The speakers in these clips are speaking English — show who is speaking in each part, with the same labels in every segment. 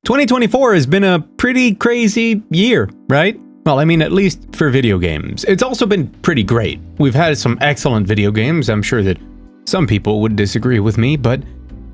Speaker 1: 2024 has been a pretty crazy year, right? Well, I mean, at least for video games. It's also been pretty great. We've had some excellent video games. I'm sure that some people would disagree with me, but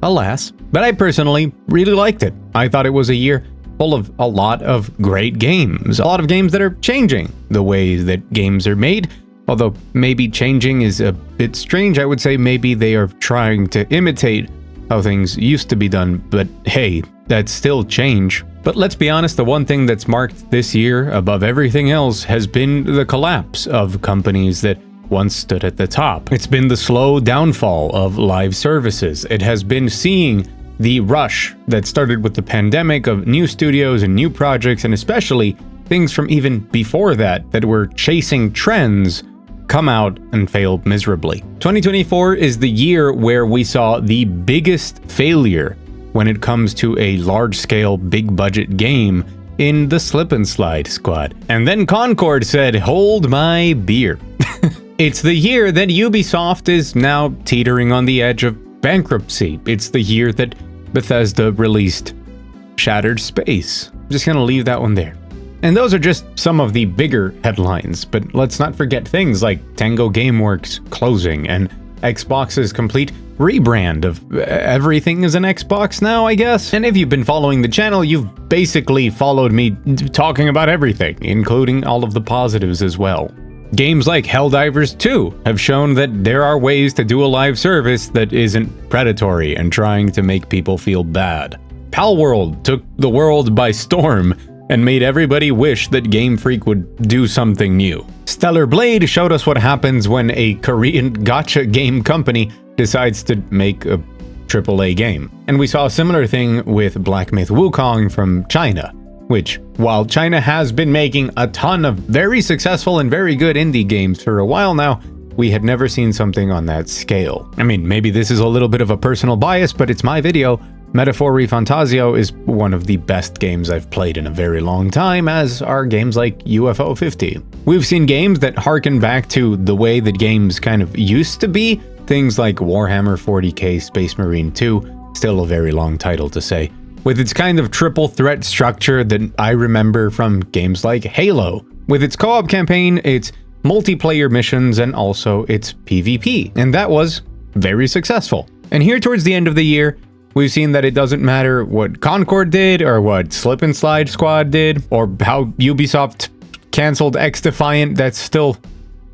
Speaker 1: alas. But I personally really liked it. I thought it was a year full of a lot of great games. A lot of games that are changing the way that games are made. Although maybe changing is a bit strange. I would say maybe they are trying to imitate how things used to be done, but hey, that's still change. But let's be honest, the one thing that's marked this year above everything else has been the collapse of companies that once stood at the top. It's been the slow downfall of live services. It has been seeing the rush that started with the pandemic of new studios and new projects, and especially things from even before that were chasing trends, come out and fail miserably. 2024 is the year where we saw the biggest failure when it comes to a large-scale, big-budget game in the Slip and Slide squad. And then Concord said, "Hold my beer." It's the year that Ubisoft is now teetering on the edge of bankruptcy. It's the year that Bethesda released Shattered Space. I'm just gonna leave that one there. And those are just some of the bigger headlines, but let's not forget things like Tango Gameworks closing and Xbox's complete rebrand of everything is an Xbox now, I guess. And if you've been following the channel, you've basically followed me talking about everything, including all of the positives as well. Games like Helldivers 2 have shown that there are ways to do a live service that isn't predatory and trying to make people feel bad. Palworld took the world by storm and made everybody wish that Game Freak would do something new. Stellar Blade showed us what happens when a Korean gacha game company decides to make a AAA game. And we saw a similar thing with Black Myth Wukong from China, which, while China has been making a ton of very successful and very good indie games for a while now, we had never seen something on that scale. I mean, maybe this is a little bit of a personal bias, but it's my video. Metaphor Refantasio is one of the best games I've played in a very long time, as are games like UFO 50. We've seen games that harken back to the way that games kind of used to be, things like Warhammer 40k Space Marine 2, still a very long title to say, with its kind of triple threat structure that I remember from games like Halo, with its co-op campaign, its multiplayer missions, and also its PvP, and that was very successful. And here towards the end of the year, we've seen that it doesn't matter what Concord did, or what Slip and Slide Squad did, or how Ubisoft canceled X-Defiant. That's still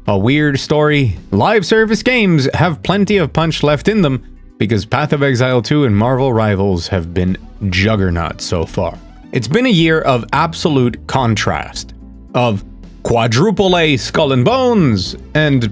Speaker 1: a weird story. Live service games have plenty of punch left in them, because Path of Exile 2 and Marvel Rivals have been juggernauts so far. It's been a year of absolute contrast, of quadruple A Skull and Bones, and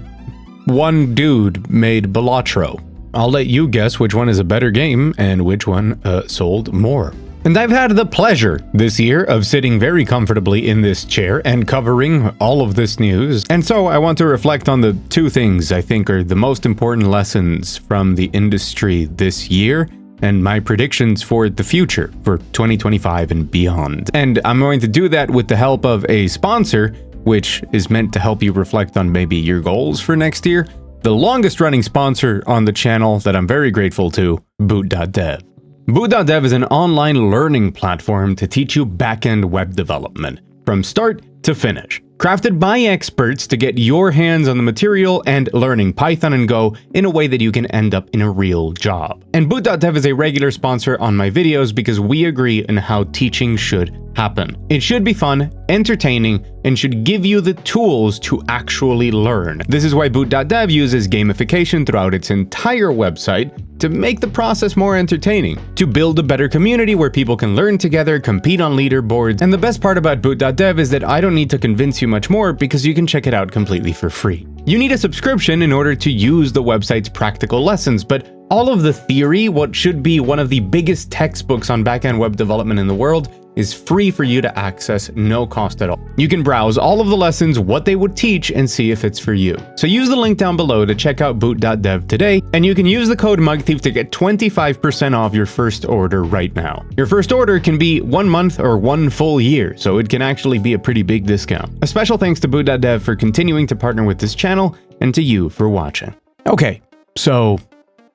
Speaker 1: one dude made Balatro. I'll let you guess which one is a better game and which one sold more. And I've had the pleasure this year of sitting very comfortably in this chair and covering all of this news. And so I want to reflect on the two things I think are the most important lessons from the industry this year and my predictions for the future for 2025 and beyond. And I'm going to do that with the help of a sponsor, which is meant to help you reflect on maybe your goals for next year. The longest running sponsor on the channel that I'm very grateful to, BootDev. BootDev is an online learning platform to teach you back-end web development from start to finish. Crafted by experts to get your hands on the material and learning Python and Go in a way that you can end up in a real job. And BootDev is a regular sponsor on my videos because we agree on how teaching should happen. It should be fun, entertaining, and should give you the tools to actually learn. This is why BootDev uses gamification throughout its entire website to make the process more entertaining, to build a better community where people can learn together, compete on leaderboards, and the best part about BootDev is that I don't need to convince you much more because you can check it out completely for free. You need a subscription in order to use the website's practical lessons, but all of the theory, what should be one of the biggest textbooks on back-end web development in the world, is free for you to access, no cost at all. You can browse all of the lessons, what they would teach, and see if it's for you. So use the link down below to check out boot.dev today, and you can use the code MUGTHIEF to get 25% off your first order right now. Your first order can be 1 month or 1 full year, so it can actually be a pretty big discount. A special thanks to boot.dev for continuing to partner with this channel, and to you for watching. Okay, so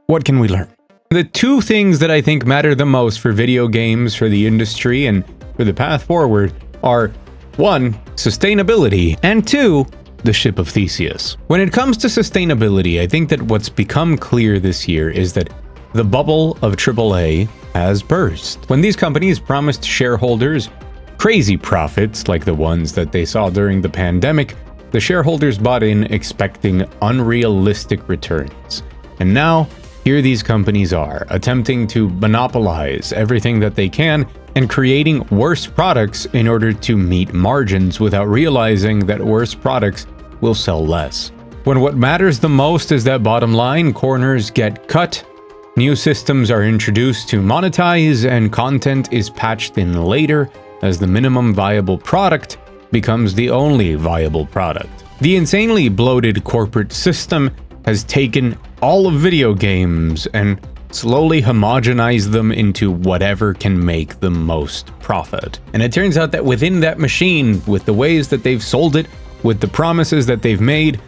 Speaker 1: what can we learn? The two things that I think matter the most for video games, for the industry, and for the path forward are 1. Sustainability, and 2. The Ship of Theus. When it comes to sustainability, I think that what's become clear this year is that the bubble of AAA has burst. When these companies promised shareholders crazy profits like the ones that they saw during the pandemic, the shareholders bought in expecting unrealistic returns. And now, here these companies are, attempting to monopolize everything that they can and creating worse products in order to meet margins without realizing that worse products will sell less. When what matters the most is that bottom line, corners get cut, new systems are introduced to monetize, and content is patched in later as the minimum viable product becomes the only viable product. The insanely bloated corporate system has taken all of video games and slowly homogenized them into whatever can make the most profit. And it turns out that within that machine, with the ways that they've sold it, with the promises that they've made,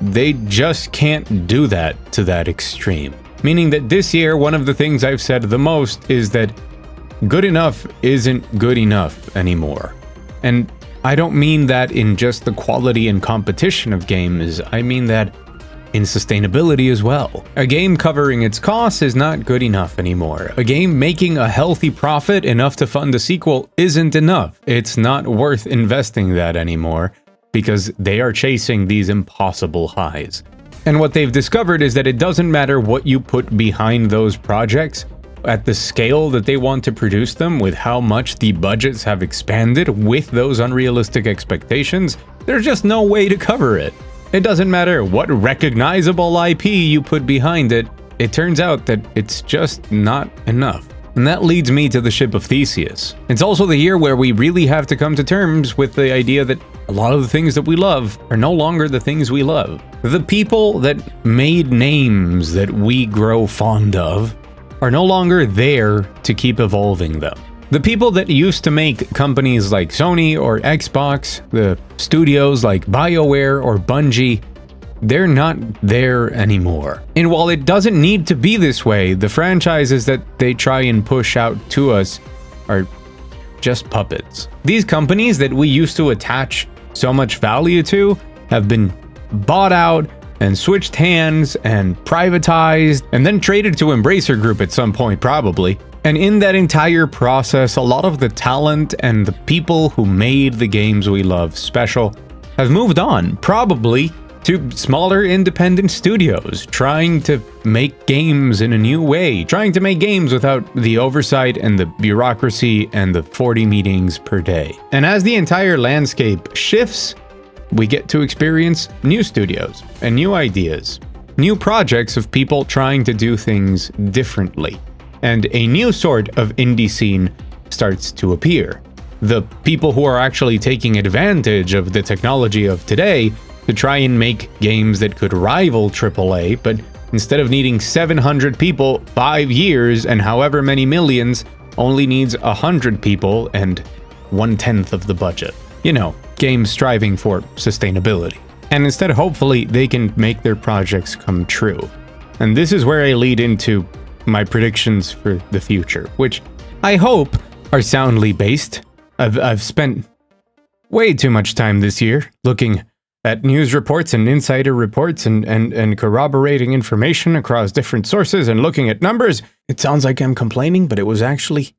Speaker 1: they just can't do that to that extreme. Meaning that this year, one of the things I've said the most is that good enough isn't good enough anymore. And I don't mean that in just the quality and competition of games, I mean that in sustainability as well. A game covering its costs is not good enough anymore. A game making a healthy profit enough to fund a sequel isn't enough. It's not worth investing that anymore because they are chasing these impossible highs. And what they've discovered is that it doesn't matter what you put behind those projects, at the scale that they want to produce them, with how much the budgets have expanded with those unrealistic expectations, there's just no way to cover it. It doesn't matter what recognizable IP you put behind it, it turns out that it's just not enough. And that leads me to the Ship of Theus. It's also the year where we really have to come to terms with the idea that a lot of the things that we love are no longer the things we love. The people that made names that we grow fond of are no longer there to keep evolving them. The people that used to make companies like Sony or Xbox, the studios like Bioware or Bungie, they're not there anymore. And while it doesn't need to be this way, the franchises that they try and push out to us are just puppets. These companies that we used to attach so much value to have been bought out and switched hands and privatized and then traded to Embracer Group at some point probably. And in that entire process, a lot of the talent and the people who made the games we love special have moved on, probably to smaller independent studios, trying to make games in a new way, trying to make games without the oversight and the bureaucracy and the 40 meetings per day. And as the entire landscape shifts, we get to experience new studios and new ideas, new projects of people trying to do things differently. And a new sort of indie scene starts to appear. The people who are actually taking advantage of the technology of today to try and make games that could rival AAA, but instead of needing 700 people, 5 years, and however many millions, only needs 100 people and 1/10 of the budget. You know, games striving for sustainability. And instead, hopefully, they can make their projects come true. And this is where I lead into my predictions for the future, which I hope are soundly based. I've spent way too much time this year looking at news reports and insider reports and corroborating information across different sources and looking at numbers. It sounds like I'm complaining, but it was actually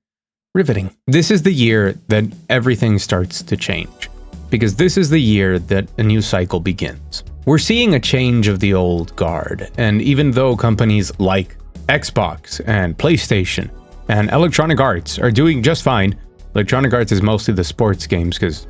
Speaker 1: riveting. This is the year that everything starts to change, because this is the year that a new cycle begins. We're seeing a change of the old guard, and even though companies like Xbox and PlayStation and Electronic Arts are doing just fine, Electronic Arts is mostly the sports games because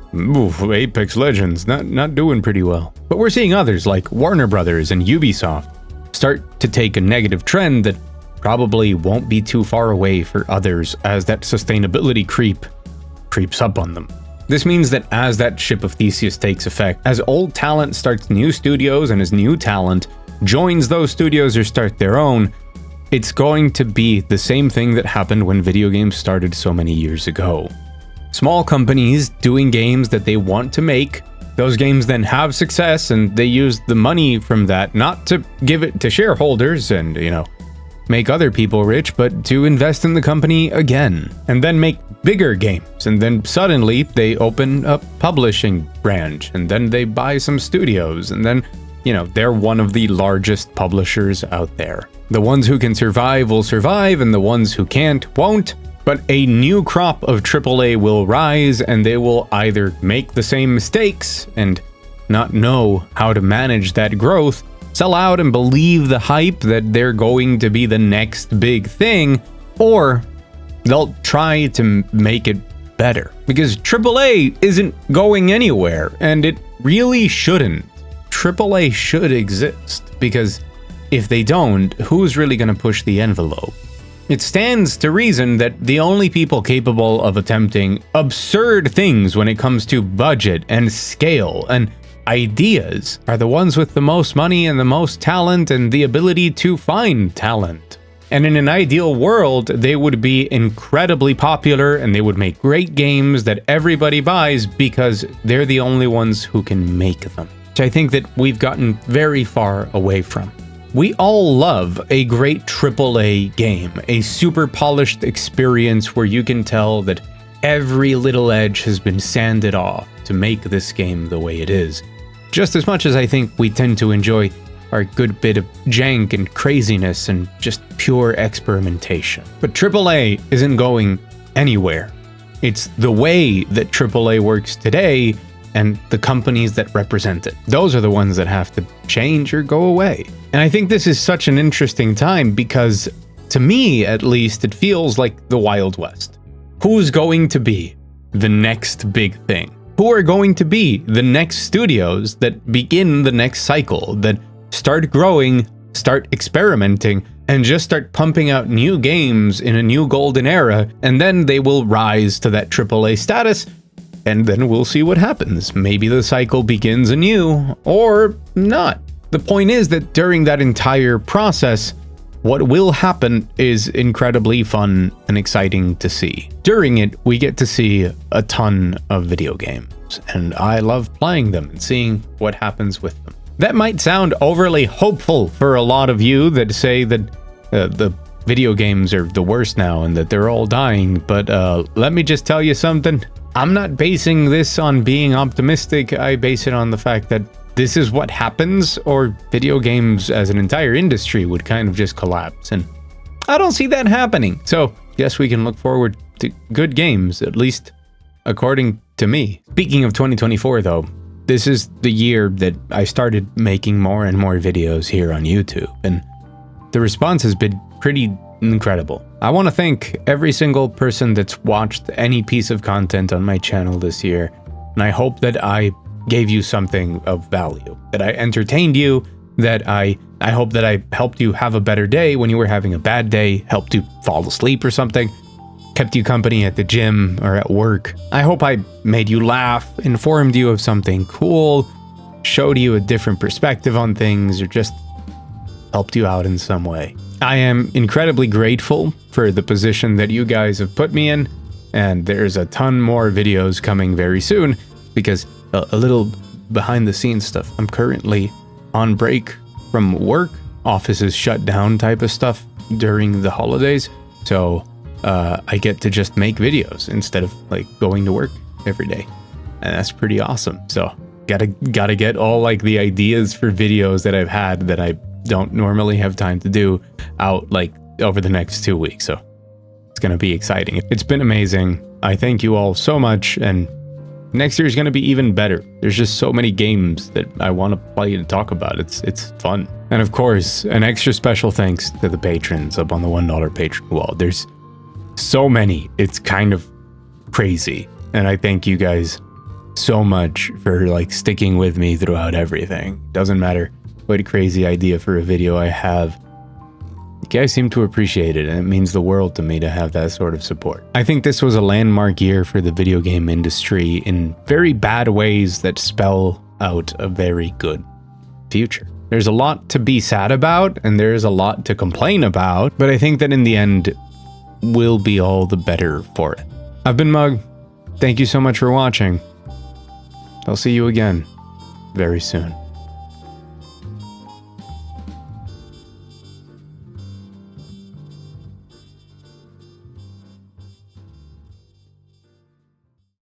Speaker 1: Apex Legends not doing pretty well. But we're seeing others like Warner Brothers and Ubisoft start to take a negative trend that probably won't be too far away for others as that sustainability creeps up on them. This means that as that Ship of Theus takes effect, as old talent starts new studios and as new talent joins those studios or start their own, it's going to be the same thing that happened when video games started so many years ago. Small companies doing games that they want to make, those games then have success and they use the money from that not to give it to shareholders and, make other people rich, but to invest in the company again, and then make bigger games, and then suddenly they open a publishing branch, and then they buy some studios, and then, you know, they're one of the largest publishers out there. The ones who can survive will survive, and the ones who can't won't. But a new crop of AAA will rise, and they will either make the same mistakes and not know how to manage that growth, sell out and believe the hype that they're going to be the next big thing, or they'll try to make it better. Because AAA isn't going anywhere, and it really shouldn't. AAA should exist, because if they don't, who's really going to push the envelope? It stands to reason that the only people capable of attempting absurd things when it comes to budget and scale and ideas are the ones with the most money and the most talent and the ability to find talent. And in an ideal world, they would be incredibly popular and they would make great games that everybody buys because they're the only ones who can make them, which I think that we've gotten very far away from. We all love a great AAA game, a super polished experience where you can tell that every little edge has been sanded off to make this game the way it is. Just as much as I think we tend to enjoy our good bit of jank and craziness and just pure experimentation. But AAA isn't going anywhere. It's the way that AAA works today and the companies that represent it. Those are the ones that have to change or go away. And I think this is such an interesting time because, to me at least, it feels like the Wild West. Who's going to be the next big thing? Who are going to be the next studios that begin the next cycle, that start growing, start experimenting, and just start pumping out new games in a new golden era, and then they will rise to that AAA status, and then we'll see what happens. Maybe the cycle begins anew, or not. The point is that during that entire process, what will happen is incredibly fun and exciting to see. During it, we get to see a ton of video games, and I love playing them and seeing what happens with them. That might sound overly hopeful for a lot of you that say that the video games are the worst now and that they're all dying, but let me just tell you something. I'm not basing this on being optimistic. I base it on the fact that this is what happens, or video games as an entire industry would kind of just collapse, and I don't see that happening. So yes, we can look forward to good games, at least according to me. Speaking of 2024 though, this is the year that I started making more and more videos here on YouTube, and the response has been pretty incredible. I want to thank every single person that's watched any piece of content on my channel this year, and I hope that I gave you something of value, that I entertained you, that I hope that I helped you have a better day when you were having a bad day, helped you fall asleep or something, kept you company at the gym or at work. I hope I made you laugh, informed you of something cool, showed you a different perspective on things, or just helped you out in some way. I am incredibly grateful for the position that you guys have put me in, and there's a ton more videos coming very soon, because a little behind the scenes stuff. I'm currently on break from work, offices shut down type of stuff during the holidays, so I get to just make videos instead of like going to work every day, and that's pretty awesome. So gotta get all like the ideas for videos that I've had that I don't normally have time to do out like over the next 2 weeks, so it's gonna be exciting. It's been amazing. I thank you all so much, and next year is going to be even better. There's just so many games that I want to play and talk about. It's fun. And of course, an extra special thanks to the patrons up on the $1 patron wall. There's so many. It's kind of crazy. And I thank you guys so much for like sticking with me throughout everything. Doesn't matter what crazy idea for a video I have. You guys seem to appreciate it, and it means the world to me to have that sort of support. I think this was a landmark year for the video game industry in very bad ways that spell out a very good future. There's a lot to be sad about, and there's a lot to complain about, but I think that in the end, we'll be all the better for it. I've been Mug. Thank you so much for watching. I'll see you again very soon.